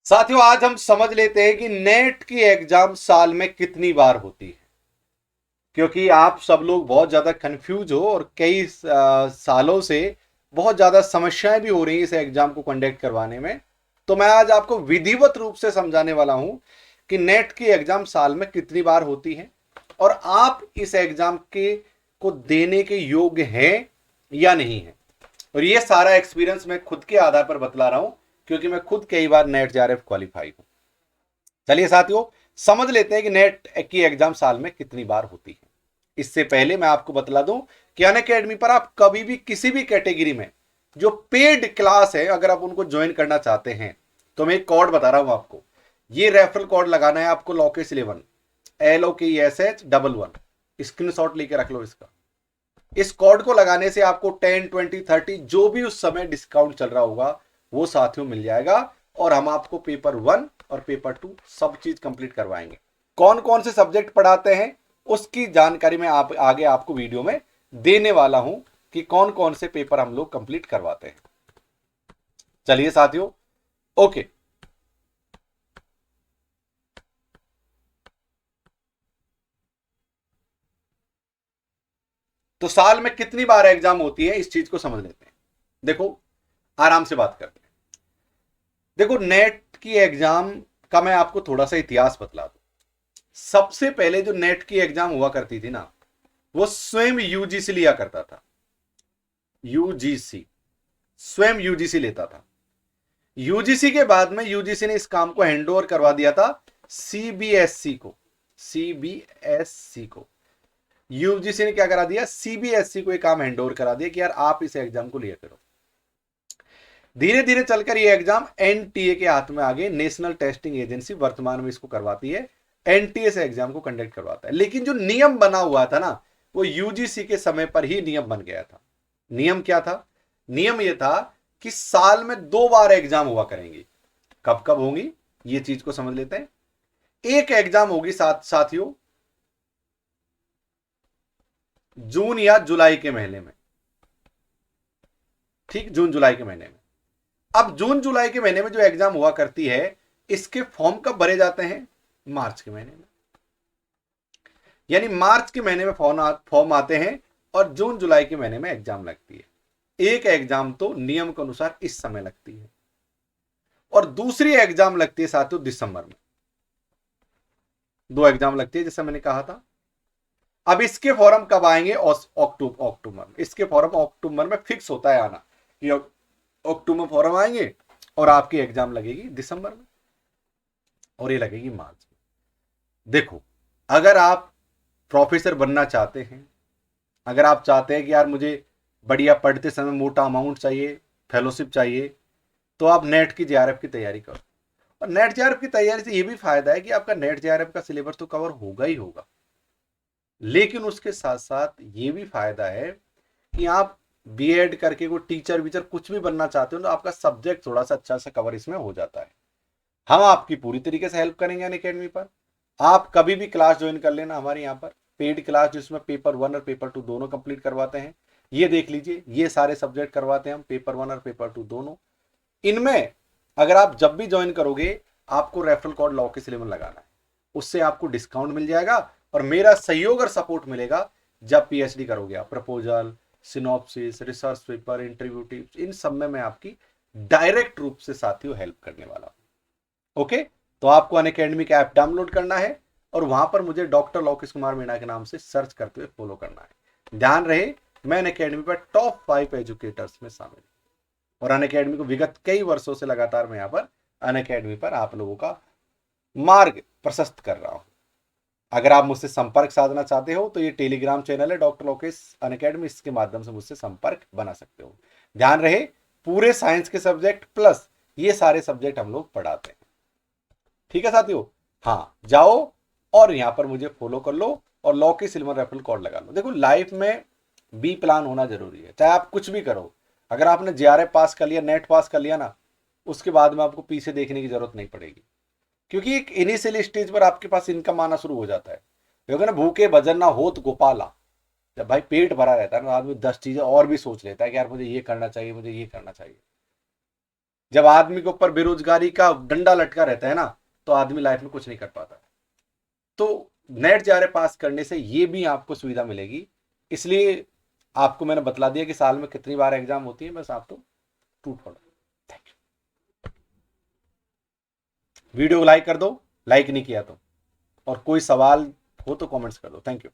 साथियों, आज हम समझ लेते हैं कि नेट की एग्जाम साल में कितनी बार होती है, क्योंकि आप सब लोग बहुत ज्यादा कंफ्यूज हो और कई सालों से बहुत ज्यादा समस्याएं भी हो रही हैं इस एग्जाम को कंडक्ट करवाने में। तो मैं आज आपको विधिवत रूप से समझाने वाला हूं कि नेट की एग्जाम साल में कितनी बार होती है और आप इस एग्जाम के को देने के योग्य हैं या नहीं है। और ये सारा एक्सपीरियंस मैं खुद के आधार पर बतला रहा हूं, क्योंकि मैं खुद कई बार नेट जेआरएफ क्वालिफाई हूं। चलिए साथियों, समझ लेते हैं कि नेट की एग्जाम साल में कितनी बार होती है। इससे पहले मैं आपको बतला दूं कि अनअकैडमी पर आप कभी भी किसी भी कैटेगरी में जो पेड क्लास है, अगर आप उनको ज्वाइन करना चाहते हैं तो मैं एक कोड बता रहा हूं आपको। ये रेफरल कोड लगाना है आपको, LOKES11, LOKESH11। स्क्रीन शॉट लेके रख लो इसका। इस कोड को लगाने से आपको 10, 20, 30 जो भी उस समय डिस्काउंट चल रहा होगा वो साथियों मिल जाएगा। और हम आपको पेपर 1 और पेपर 2 सब चीज कंप्लीट करवाएंगे। कौन कौन से सब्जेक्ट पढ़ाते हैं उसकी जानकारी मैं आगे आपको वीडियो में देने वाला हूं कि कौन कौन से पेपर हम लोग कंप्लीट करवाते हैं। चलिए साथियों, ओके। तो साल में कितनी बार एग्जाम होती है इस चीज को समझ लेते हैं। देखो, आराम से बात करते हैं। देखो, नेट की एग्जाम का मैं आपको थोड़ा सा इतिहास बतला दूं। सबसे पहले जो नेट की एग्जाम हुआ करती थी ना, वो स्वयं यूजीसी लिया करता था। यूजीसी, स्वयं यूजीसी लेता था। यूजीसी के बाद में यूजीसी ने इस काम को हैंडओवर करवा दिया था सीबीएसई को। सीबीएसई को यूजीसी ने क्या करा दिया, सीबीएसई को ये काम हैंडओवर करा दिया कि यार आप इस एग्जाम को लिया करो। धीरे धीरे चलकर ये एग्जाम एनटीए के हाथ में आ गए। नेशनल टेस्टिंग एजेंसी वर्तमान में इसको करवाती है, एनटीए से एग्जाम को कंडक्ट करवाता है। लेकिन जो नियम बना हुआ था ना, वो यूजीसी के समय पर ही नियम बन गया था। नियम क्या था? नियम ये था कि साल में 2 बार एग्जाम हुआ करेंगी। कब कब होंगी ये चीज को समझ लेते हैं। एक एग्जाम होगी साथियों जून या जुलाई के महीने में। ठीक, जून जुलाई के महीने में। अब जून जुलाई के महीने में जो एग्जाम हुआ करती है, इसके फॉर्म कब भरे जाते हैं? मार्च के महीने में। यानी मार्च के महीने में फॉर्म आते हैं और जून जुलाई के महीने में एग्जाम लगती है। एक एग्जाम तो नियम के अनुसार इस समय लगती है और दूसरी एग्जाम लगती है साथियों दिसंबर में। 2 एग्जाम लगती है जैसा मैंने कहा था। अब इसके फॉर्म कब आएंगे? अक्टूबर में। इसके फॉर्म अक्टूबर में फिक्स होता है आना कि अक्टूबर में फॉर्म आएंगे और आपकी एग्जाम लगेगी दिसंबर में और ये लगेगी मार्च में। देखो, अगर आप प्रोफेसर बनना चाहते हैं, अगर आप चाहते हैं कि यार मुझे बढ़िया पढ़ते समय मोटा अमाउंट चाहिए, फेलोशिप चाहिए, तो आप नेट की जेआरएफ की तैयारी करो। और नेट जेआरएफ की तैयारी से ये भी फायदा है कि आपका नेट जेआरएफ का सिलेबस तो कवर होगा ही होगा, लेकिन उसके साथ साथ ये भी फायदा है कि आप बीएड करके कोई टीचर वीचर कुछ भी बनना चाहते हो तो आपका सब्जेक्ट थोड़ा सा अच्छा सा कवर इसमें हो जाता है। हम आपकी पूरी तरीके से हेल्प करेंगे अनअकैडमी पर। आप कभी भी क्लास ज्वाइन कर लेना हमारे यहाँ पर, पेड क्लास जिसमें पेपर 1 और पेपर 2 दोनों कंप्लीट करवाते हैं। ये देख लीजिए, ये सारे सब्जेक्ट करवाते हैं हम, पेपर 1 और पेपर 2 दोनों। इनमें अगर आप जब भी ज्वाइन करोगे, आपको रेफरल कोड LOKES11 लगाना है। उससे आपको डिस्काउंट मिल जाएगा और मेरा सहयोग और सपोर्ट मिलेगा जब पीएचडी करोगे आप। Proposal, synopsis, research paper, interview tips, इन सब में मैं आपकी डायरेक्ट रूप से साथियों हेल्प करने वाला हूं। ओके, तो आपको अनअकैडमी का ऐप डाउनलोड करना है और वहां पर मुझे डॉक्टर लोकेश कुमार मीणा के नाम से सर्च करते हुए फॉलो करना है। ध्यान रहे, मैं अनअकैडमी पर टॉप 5 एजुकेटर्स में शामिल हूं और अनअकैडमी को विगत कई वर्षों से लगातार मैं यहाँ पर अनअकैडमी पर आप लोगों का मार्ग प्रशस्त कर रहा हूं। अगर आप मुझसे संपर्क साधना चाहते हो तो ये टेलीग्राम चैनल है डॉक्टर लोकेश अनअकैडमी, इसके माध्यम से मुझसे संपर्क बना सकते हो। ध्यान रहे, पूरे साइंस के सब्जेक्ट प्लस ये सारे सब्जेक्ट हम लोग पढ़ाते हैं। ठीक है साथियों? हाँ, जाओ और यहां पर मुझे फॉलो कर लो और LOKES11 रेफरल कोड लगा लो। देखो, लाइफ में बी प्लान होना जरूरी है, चाहे आप कुछ भी करो। अगर आपने जेआरएफ पास कर लिया, नेट पास कर लिया ना, उसके बाद में आपको पीछे देखने की जरूरत नहीं पड़ेगी, क्योंकि एक इनिशियल स्टेज पर आपके पास इनकम आना शुरू हो जाता है। क्योंकि ना, भूखे भजन ना होत गोपाला। जब भाई पेट भरा रहता है ना, आदमी 10 चीजें और भी सोच लेता है कि यार मुझे ये करना चाहिए, मुझे ये करना चाहिए। जब आदमी के ऊपर बेरोजगारी का डंडा लटका रहता है ना, तो आदमी लाइफ में कुछ नहीं कर पाता। तो नेट जे पास करने से ये भी आपको सुविधा मिलेगी। इसलिए आपको मैंने बतला दिया कि साल में कितनी बार एग्जाम होती है, बस आप तो टूट पड़ो। Thank you. वीडियो को लाइक कर दो, लाइक नहीं किया तो, और कोई सवाल हो तो कमेंट्स कर दो। Thank you.